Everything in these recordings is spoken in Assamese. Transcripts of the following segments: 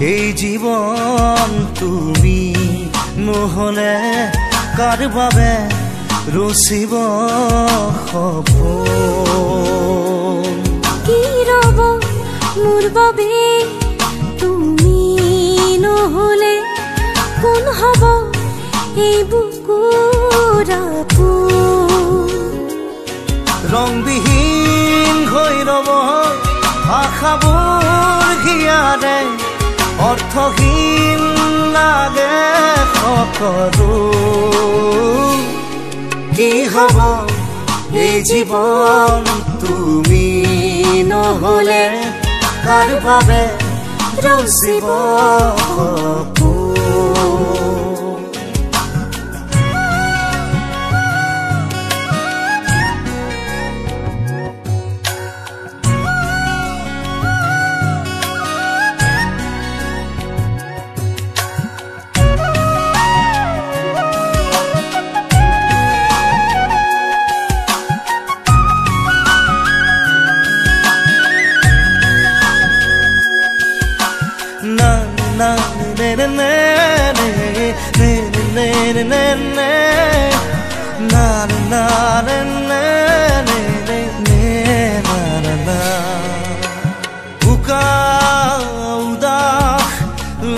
এই জীবন তুমি নহলে কাৰ বাবে ৰচিব সপোন কি ৰব মোৰ বাবে তুমি নহলে কোন হব এই বুকুৰ আপোন ৰংবিহীন হৈ ৰব আশাবোৰ হিয়াৰে অৰ্থহীন লাগে সকলো কি হব এই জীৱন তুমি নহলে কাৰ বাবে ৰচিব সপোন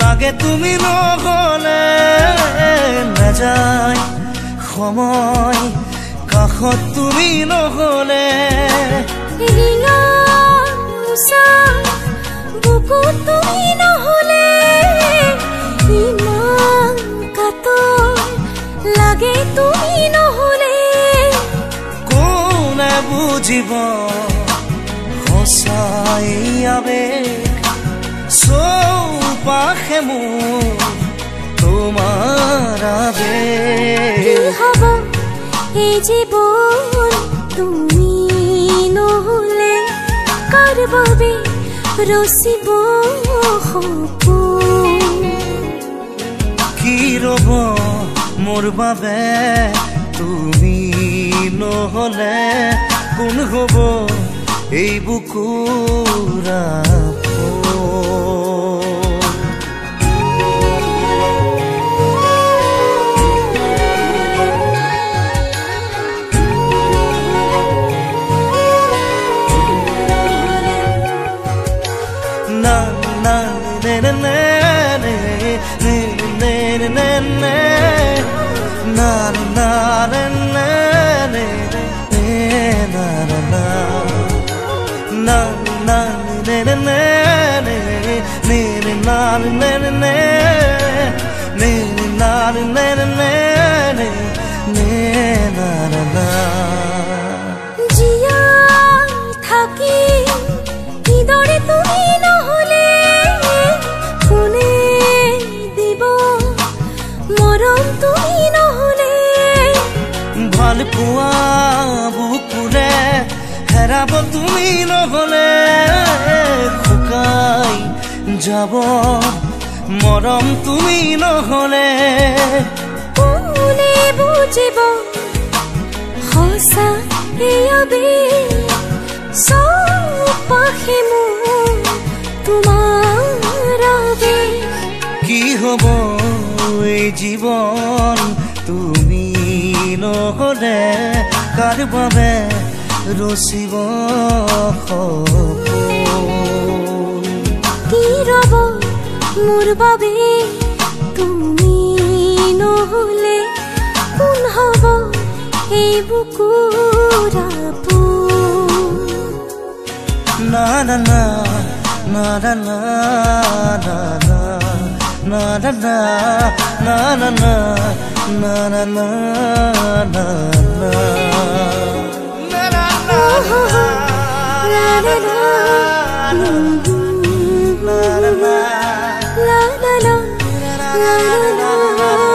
লাগে তুমি নহলে নাযায় সময় কাষত তুমি নহলে বুকুত তুমি নহলে ইমান কাতৰ লাগে তুমি নহলে কোনে বুজিব সঁচাই আবেগ চৌপাশে মোৰ তোমাৰ আবেগ কি হব এই জীৱন তুমি নহলে কাৰ বাবে ৰচিব সপোন কি ৰব মোৰ বাবে তুমি নহলে কোন হব এই বুকুৰ জীয়াই থাকি কিদৰে তুমি নহলে কোনে দিব মৰম তুমি নহলে ভাল পোৱা বুকুৰে হেৰাব তুমি নহলে শুকাই যাব মৰম তুমি নহলে কোনে বুজিব সঁচা এই আবেগ চৌপাশে মোৰ তোমাৰ আবেগ কি হব এই জীৱন তুমি নহলে কাৰ বাবে ৰচিব সপোন কি ৰব মোৰ বাবে তুমি নহলে কোন হব এই বুকুৰ আপোন না না না না না না na na na na na na na na na na na la la la